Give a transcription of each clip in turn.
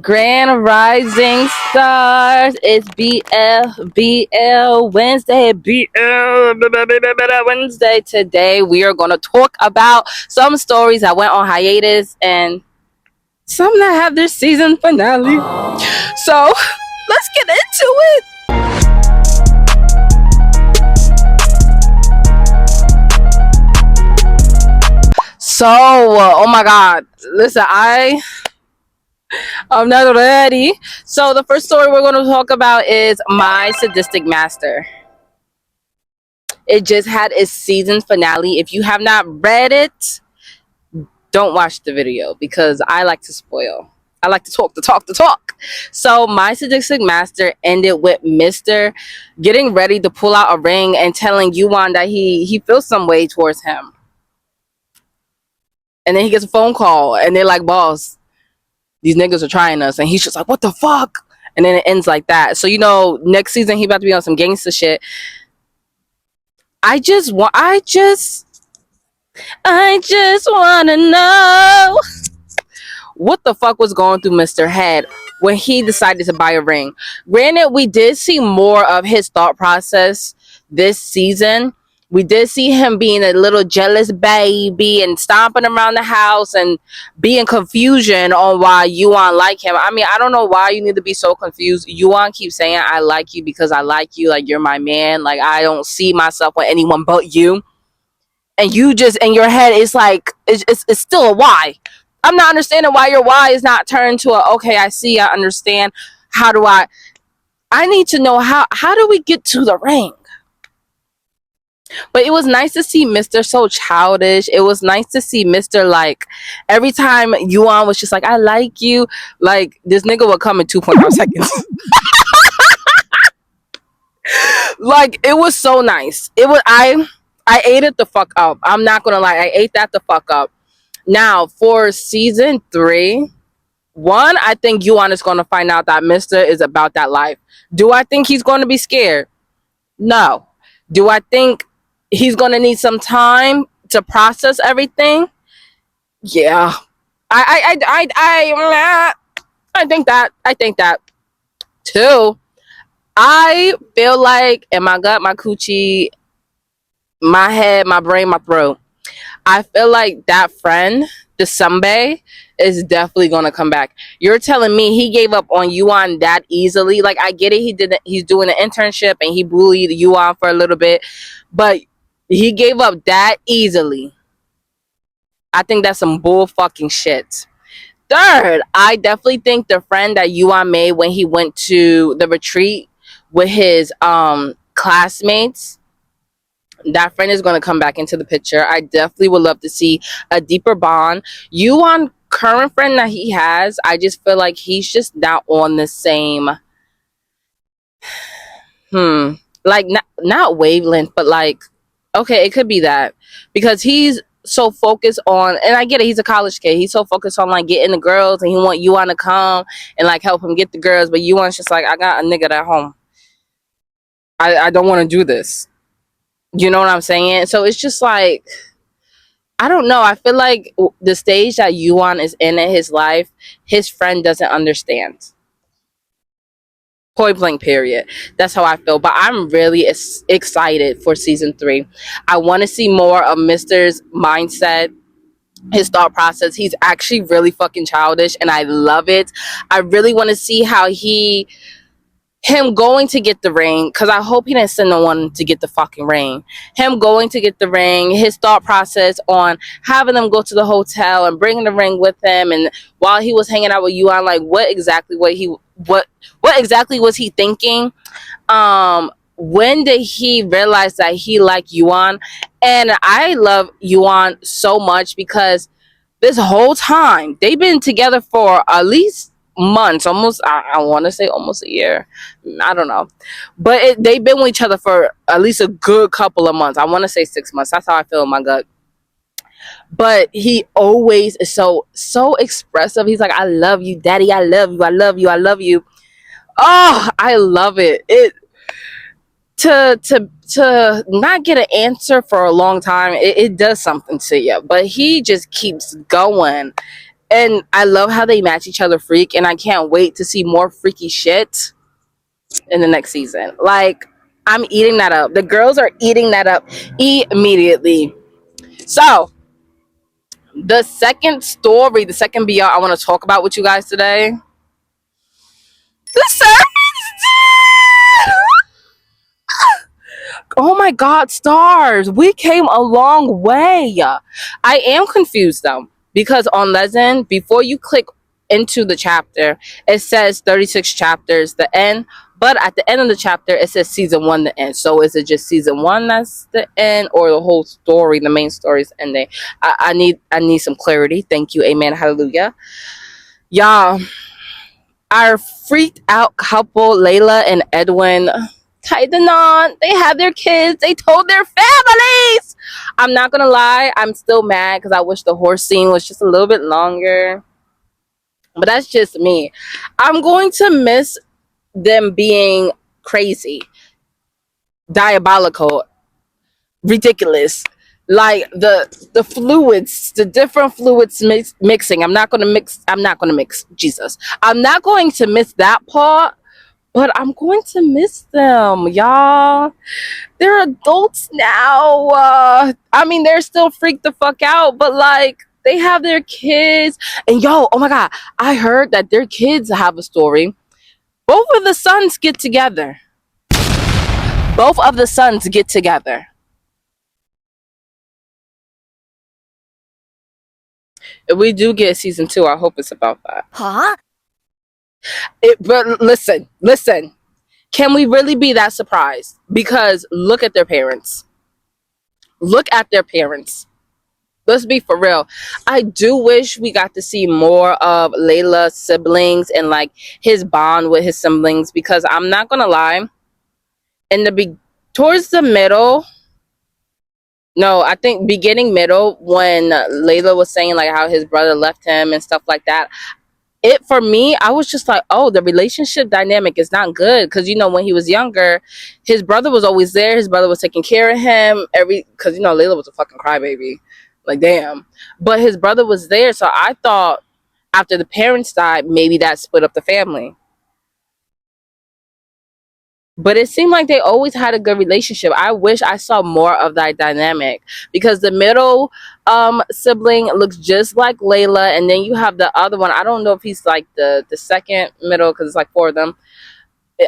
Grand Rising Stars. It's BL Wednesday. BL Wednesday. Today we are going to talk about some stories that went on hiatus and some that have their season finale. So let's get into it. So, oh my God. Listen, I'm not ready. So the first story we're going to talk about is My Sadistic Master. It just had its season finale. If you have not read it, don't watch the video because I like to spoil. I like to talk. So My Sadistic Master ended with Mr. getting ready to pull out a ring and telling Yuan that he feels some way towards him. And then he gets a phone call and they're like, boss, these niggas are trying us. And he's just like, what the fuck? And then it ends like that. So, next season he about to be on some gangster shit. I just want to know what the fuck was going through Mr. Head when he decided to buy a ring. Granted, we did see more of his thought process this season. We did see him being a little jealous baby and stomping around the house and being confusion on why Yuan like him. I mean, I don't know why you need to be so confused. Yuan keeps saying, I like you because I like you. Like, you're my man. Like, I don't see myself with anyone but you. And you just, in your head, it's like, it's still a why. I'm not understanding why your why is not turned to a, okay, I see, I understand. How do I need to know how do we get to the ring? But it was nice to see Mr. so childish. It was nice to see Mr. like, every time Yuan was just like, I like you, like, this nigga would come in 2.5 seconds. Like, it was so nice. It was, I ate it the fuck up. I'm not gonna lie, I ate that the fuck up. Now, for season 3, one, I think Yuan is gonna find out that Mr. is about that life. Do I think he's gonna be scared? No. Do I think he's gonna need some time to process everything? Yeah. I think that. Two, I feel like in my gut, my coochie, my head, my brain, my throat, I feel like that friend, the Sunbae, is definitely gonna come back. You're telling me he gave up on Yuan that easily? Like, I get it, he's doing an internship and he bullied Yuan for a little bit, but he gave up that easily. I think that's some bull fucking shit. Third, I definitely think the friend that Yuan made when he went to the retreat with his classmates, that friend is going to come back into the picture. I definitely would love to see a deeper bond. Yuan current friend that he has, I just feel like he's just not on the same like, not wavelength, but like, okay, it could be that because he's so focused on, and I get it, he's a college kid, he's so focused on like getting the girls and he want Yuan to come and like help him get the girls, but Yuan's just like, I got a nigga at home, I don't want to do this, you know what I'm saying? So it's just like, I don't know. I feel like the stage that Yuan is in his life, his friend doesn't understand. Point blank, period. That's how I feel. But I'm really excited for season 3. I want to see more of Mr.'s mindset, his thought process. He's actually really fucking childish and I love it. I really want to see how him going to get the ring, because I hope he didn't send no one to get the fucking ring. Him going to get the ring, his thought process on having them go to the hotel and bringing the ring with him, and while he was hanging out with Yuan, like what exactly was he thinking? When did he realize that he liked Yuan? And I love Yuan so much because this whole time they've been together for at least months, almost, I want to say almost a year, I don't know, but they've been with each other for at least a good couple of months. I want to say 6 months. That's how I feel in my gut. But he always is so expressive. He's like, I love you, daddy, I love you, I love you, I love you. Oh, I love it. To not get an answer for a long time, it does something to you, but he just keeps going. And I love how they match each other freak, and I can't wait to see more freaky shit in the next season. Like, I'm eating that up. The girls are eating that up immediately. So, the second story, the second BR I want to talk about with you guys today. The servants. Oh my God, stars. We came a long way. I am confused though, because on Legend, before you click into the chapter, it says 36 chapters, the end. But at the end of the chapter, it says season one, the end. So is it just season one that's the end, or the whole story, the main story is ending? I need some clarity. Thank you. Amen. Hallelujah. Y'all, our freaked out couple, Layla and Edwin, tied the knot. They had their kids. They told their families. I'm not gonna lie. I'm still mad because I wish the horse scene was just a little bit longer. But that's just me. I'm going to miss them being crazy, diabolical, ridiculous. Like the fluids, the different fluids mixing. I'm not gonna mix. Jesus. I'm not going to miss that part. But I'm going to miss them, y'all. They're adults now. I mean, they're still freaked the fuck out, but like, they have their kids. And yo, oh my God, I heard that their kids have a story. Both of the sons get together. Both of the sons get together. If we do get season two, I hope it's about that. Huh? But listen. Can we really be that surprised? Because look at their parents. Look at their parents. Let's be for real. I do wish we got to see more of Layla's siblings and like his bond with his siblings, because I'm not gonna lie, in towards the middle, no, I think beginning middle, when Layla was saying like how his brother left him and stuff like that, it for me, I was just like, oh, the relationship dynamic is not good, because when he was younger, his brother was always there. His brother was taking care of him because Layla was a fucking crybaby, like damn. But his brother was there, so I thought after the parents died, maybe that split up the family. But it seemed like they always had a good relationship. I wish I saw more of that dynamic, because the middle sibling looks just like Layla, and then you have the other one. I don't know if he's like the second middle, because it's like four of them.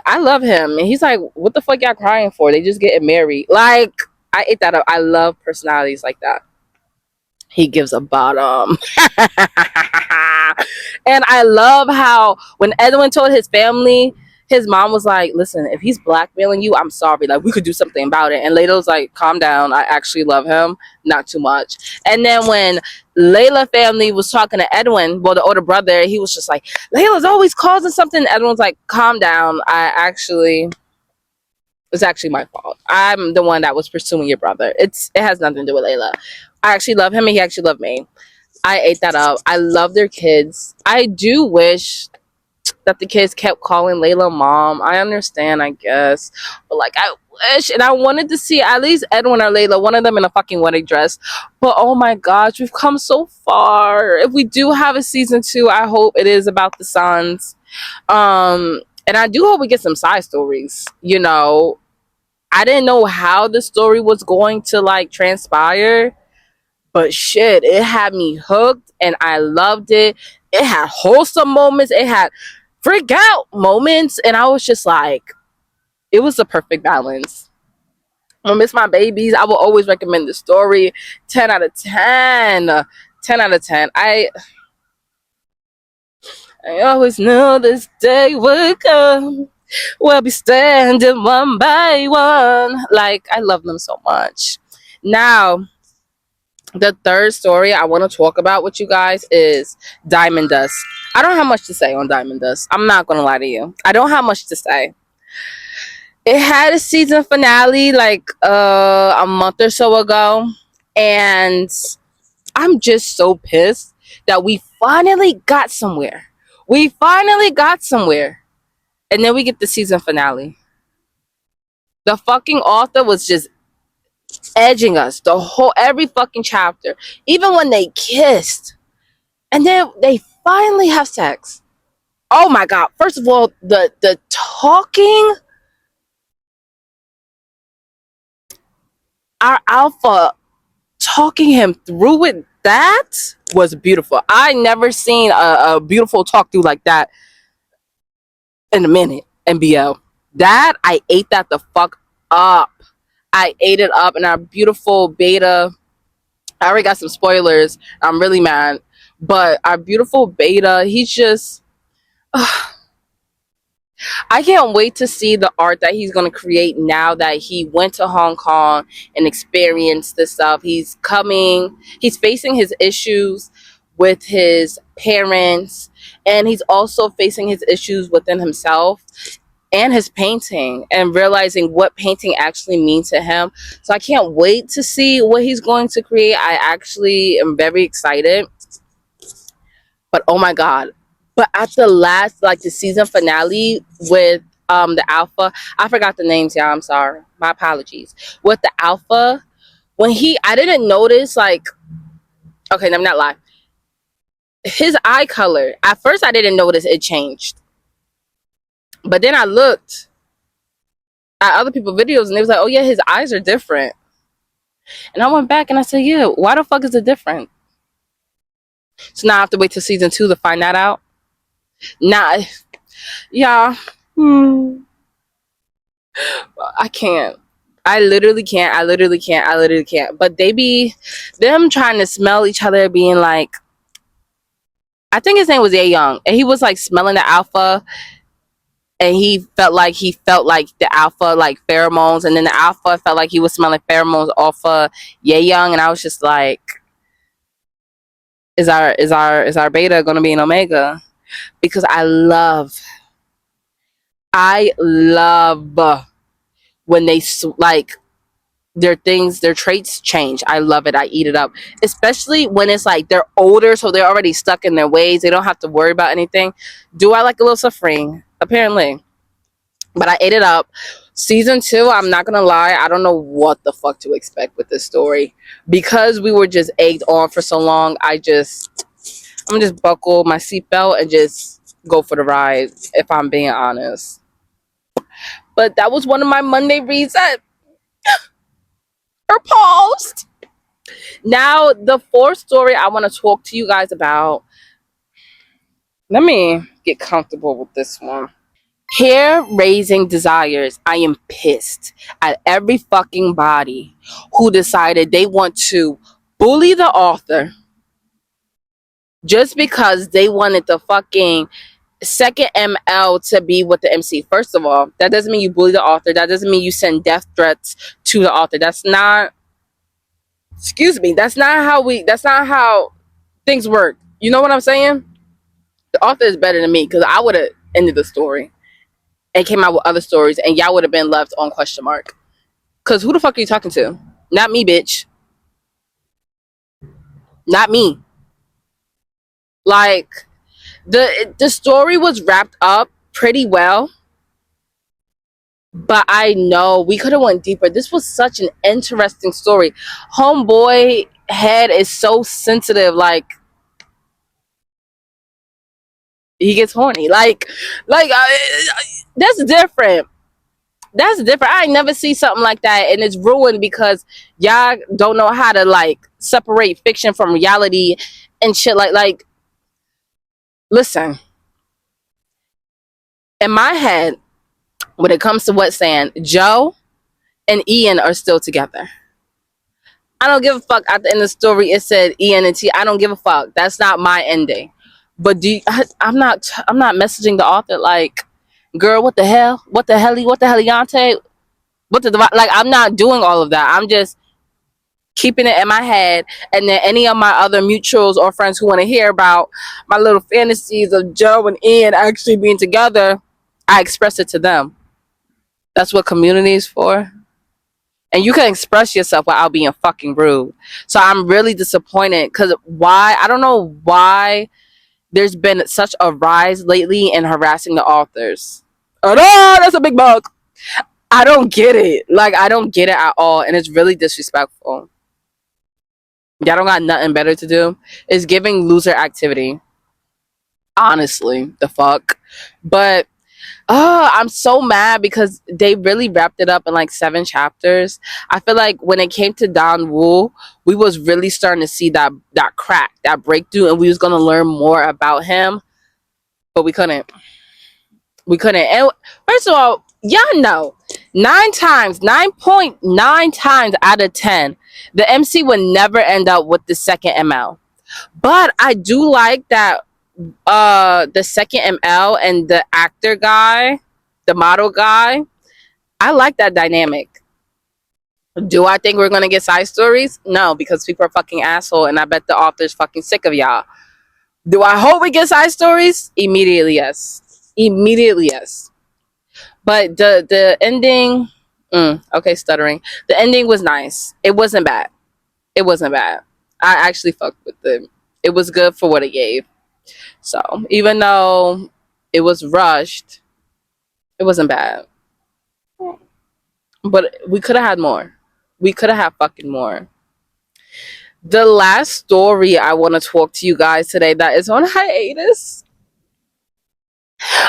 I love him, and he's like, "What the fuck y'all crying for? They just getting married." Like, I ate that up. I love personalities like that. He gives a bottom. And I love how when Edwin told his family, his mom was like, listen, if he's blackmailing you, I'm sorry. Like, we could do something about it. And Layla was like, calm down. I actually love him. Not too much. And then when Layla family was talking to Edwin, well, the older brother, he was just like, Layla's always causing something. Edwin's like, calm down. It's actually my fault. I'm the one that was pursuing your brother. It has nothing to do with Layla. I actually love him, and he actually loved me. I ate that up. I love their kids. I do wish that the kids kept calling Layla mom. I understand, I guess. But like, I wish, and I wanted to see at least Edwin or Layla, one of them in a fucking wedding dress. But oh my gosh, we've come so far. If we do have a season two, I hope it is about the sons. And I do hope we get some side stories. I didn't know how the story was going to like transpire, but shit, it had me hooked and I loved it. It had wholesome moments, it had freak out moments, and I was just like, it was a perfect balance. I miss my babies. I will always recommend the story. 10 out of 10. 10 out of 10. I always knew this day would come. We'll be standing one by one. Like, I love them so much. Now, the third story I want to talk about with you guys is Diamond Dust. I don't have much to say on Diamond Dust. I'm not going to lie to you. I don't have much to say. It had a season finale like a month or so ago. And I'm just so pissed that we finally got somewhere. We finally got somewhere. And then we get the season finale. The fucking author was just edging us every fucking chapter. Even when they kissed, And then they finally have sex. Oh my god! First of all, the talking, our alpha talking him through it, that was beautiful. I never seen a beautiful talk through like that in a minute. NBL, that I ate that the fuck up. I ate it up, and our beautiful beta. I already got some spoilers. I'm really mad, but our beautiful beta, he's just. I can't wait to see the art that he's going to create now that he went to Hong Kong and experienced this stuff. He's facing his issues with his parents, and he's also facing his issues within himself and his painting, and realizing what painting actually means to him. So I can't wait to see what he's going to create. I actually am very excited. But oh my god. But at the last, like the season finale with the alpha, I forgot the names, y'all. I'm sorry. My apologies. With the alpha, when I didn't notice, like, okay, let me not lie. His eye color, at first I didn't notice it changed. But then I looked at other people's videos and they was like, oh yeah, his eyes are different. And I went back and I said, yeah, why the fuck is it different? So now I have to wait till season 2 to find that out. Nah, yeah. I can't. I literally can't. I literally can't. I literally can't. But they be them trying to smell each other, being like, I think his name was Ye Young, and he was like smelling the alpha, and he felt like the alpha like pheromones, and then the alpha felt like he was smelling pheromones off of Ye Young, and I was just like, is our beta gonna be an omega? Because I love when they like their traits change. I love it. I eat it up, especially when it's like they're older, so they're already stuck in their ways, they don't have to worry about anything. Do I like a little suffering? Apparently. But I ate it up. Season 2, I'm not gonna lie, I don't know what the fuck to expect with this story, because we were just egged on for so long. I'm gonna just buckle my seatbelt and just go for the ride, if I'm being honest. But that was one of my Monday reads that are paused. Now, the fourth story I want to talk to you guys about. Let me get comfortable with this one. Hair raising desires. I am pissed at every fucking body who decided they want to bully the author just because they wanted the fucking second ML to be with the MC. First of all, that doesn't mean you bully the author. That doesn't mean you send death threats to the author. That's not, excuse me, that's not how things work. You know what I'm saying? The author is better than me, because I would have ended the story and came out with other stories, and y'all would have been left on question mark. Because who the fuck are you talking to? Not me, bitch. Not me. Like, the story was wrapped up pretty well, but I know we could have went deeper. This was such an interesting story. Homeboy head is so sensitive. Like, he gets horny. That's different. That's different. I never see something like that, and it's ruined because y'all don't know how to like separate fiction from reality and shit. Like, listen. In my head, when it comes to Wet Sand, Joe and Ian are still together. I don't give a fuck. At the end of the story, it said Ian and T. I don't give a fuck. That's not my ending. But I'm not messaging the author like, girl, what the hell? What the helly? What the heliante? What the like? I'm not doing all of that. I'm just keeping it in my head. And then any of my other mutuals or friends who want to hear about my little fantasies of Joe and Ian actually being together, I express it to them. That's what community is for. And you can express yourself without being fucking rude. So I'm really disappointed, because why? I don't know why there's been such a rise lately in harassing the authors. Oh no, that's a big bug. I don't get it. Like, I don't get it at all. And it's really disrespectful. Y'all don't got nothing better to do. It's giving loser activity. Honestly, the fuck. But I'm so mad because they really wrapped it up in like 7 chapters. I feel like when it came to Don Woo, we was really starting to see that crack, that breakthrough, and we was gonna learn more about him, but we couldn't. We couldn't. And first of all, y'all know 9.9 times out of 10, the MC would never end up with the second ML. But I do like that the second ML and the actor guy, the model guy, I like that dynamic. Do I think we're gonna get side stories? No, because people are fucking asshole, and I bet the author's fucking sick of y'all. Do I hope we get side stories? Immediately yes. Immediately yes. But the ending, okay, stuttering. The ending was nice. It wasn't bad. It wasn't bad. I actually fucked with it. It was good for what it gave. So even though it was rushed, it wasn't bad. But we could have had more. We could have had fucking more. The last story I want to talk to you guys today that is on hiatus.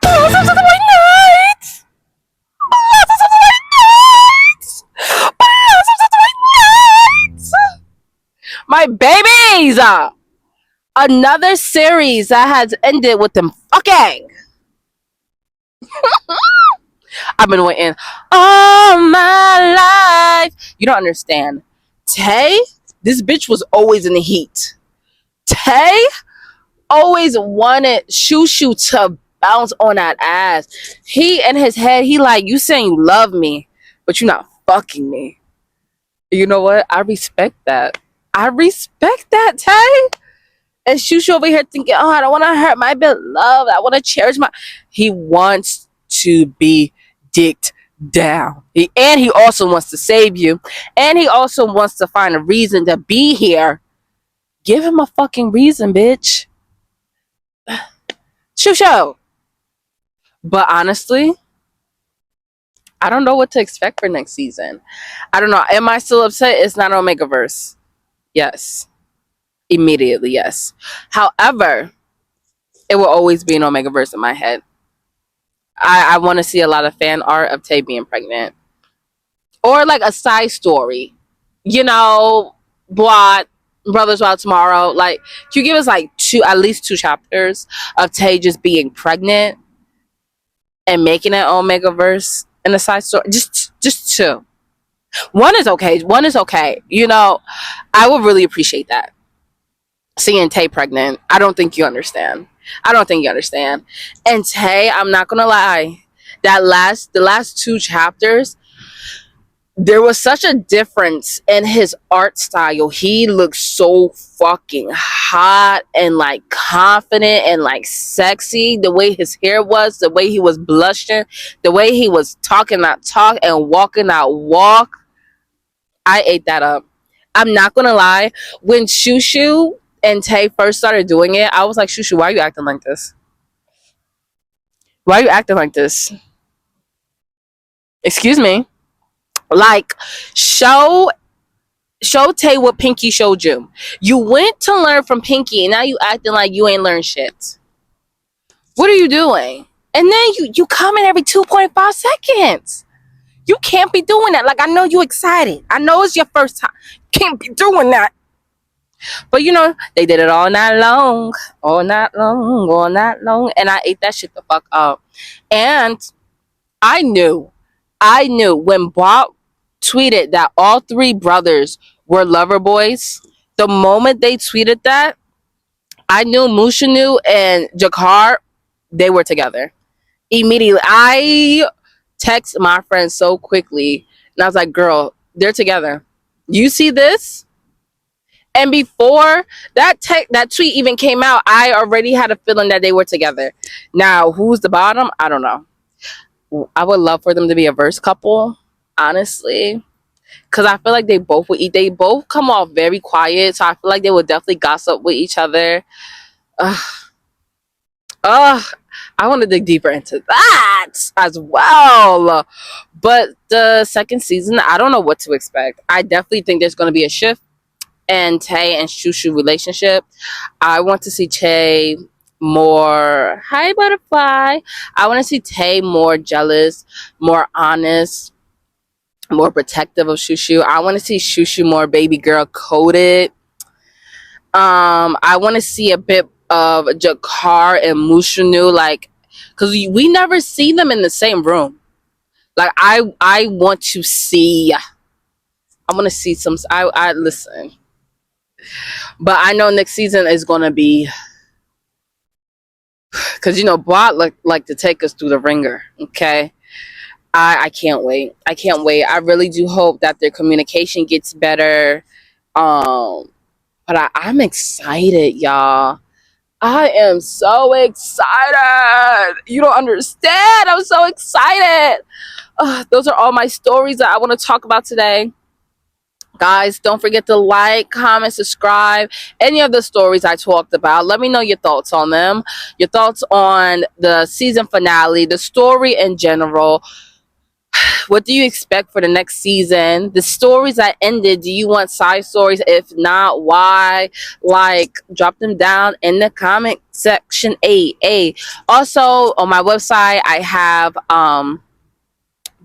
Blossoms of the White Night! Blossoms of the White Night! Blossoms of the White Night! My babies! Another series that has ended with them fucking. I've been waiting all my life. You don't understand. Tay, this bitch was always in the heat. Tay always wanted Shushu to bounce on that ass. He in his head, he like, you saying you love me, but you're not fucking me. You know what? I respect that. I respect that, Tay. And Shushu over here thinking, oh, I don't want to hurt my beloved. I want to cherish my. He wants to be dicked down. And he also wants to save you. And he also wants to find a reason to be here. Give him a fucking reason, bitch. Shushu. But honestly, I don't know what to expect for next season. I don't know. Am I still upset? It's not Omegaverse. Yes. Immediately, yes. However, it will always be an Omegaverse in my head. I want to see a lot of fan art of Tay being pregnant. Or like a side story. You know, what Brothers Wild Tomorrow. Like, can you give us like at least 2 chapters of Tay just being pregnant and making it Omegaverse in a side story? Just 2. One is okay. One is okay. You know, I would really appreciate that. Seeing Tay pregnant. I don't think you understand. I don't think you understand. And Tay, I'm not gonna lie, the last 2 chapters, there was such a difference in his art style. He looked so fucking hot and like confident and like sexy. The way his hair was, the way he was blushing, the way he was talking that talk and walking that walk. I ate that up. I'm not gonna lie. When Shushu and Tay first started doing it, I was like, Shushu, why are you acting like this? Why are you acting like this? Excuse me. Like, show Tay what Pinky showed you. You went to learn from Pinky, and now you acting like you ain't learned shit. What are you doing? And then you comment every 2.5 seconds. You can't be doing that. Like, I know you excited. I know it's your first time. You can't be doing that. But you know, they did it all night long. All night long. All night long. And I ate that shit the fuck up. And I knew when Bob tweeted that all 3 brothers were lover boys. The moment they tweeted that, I knew Mushanu and Jakar, they were together. Immediately, I text my friend so quickly, and I was like, girl, they're together. You see this? And before that tweet even came out, I already had a feeling that they were together. Now, who's the bottom? I don't know. I would love for them to be a verse couple, honestly. Because I feel like they both would eat. They both come off very quiet. So I feel like they would definitely gossip with each other. I want to dig deeper into that as well. But the second season, I don't know what to expect. I definitely think there's going to be a shift. and Tay and Shushu relationship. I want to see Tay more, hi butterfly. I want to see Tay more jealous, more honest, more protective of Shushu. I want to see Shushu more baby girl coded. I want to see a bit of Jakar and Mushanu, like, because we never see them in the same room. Like, I want to see. I want to see some. I listen, but I know next season is gonna be, because Bot like to take us through the ringer. Okay, I can't wait. I can't wait. I really do hope that their communication gets better. But I'm excited, y'all. I am so excited. You don't understand. I'm so excited. Those are all my stories that I want to talk about today. Guys, don't forget to like, comment, subscribe. Any of the stories I talked about, let me know your thoughts on them. Your thoughts on the season finale, the story in general. What do you expect for the next season? The stories that ended, do you want side stories? If not, why? Like, drop them down in the comment section. Also, on my website, I have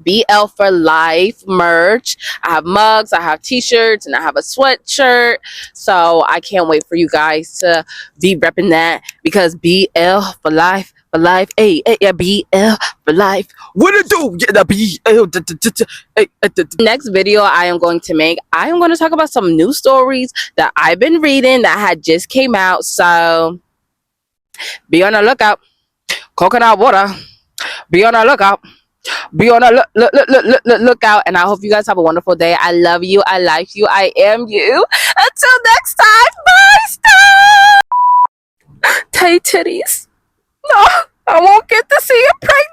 BL for Life merch. I have mugs, I have t-shirts, and I have a sweatshirt. So I can't wait for you guys to be repping that, because BL for life, yeah, BL for life. What it do? Yeah, the BL. Next video I am going to make, I am going to talk about some new stories that I've been reading that had just came out. So be on the lookout. Coconut water. Be on the lookout. Be on a lookout, and I hope you guys have a wonderful day. I love you. I like you. I am you. Until next time, bye. Stop. Tay titties. No, I won't get to see your pregnant.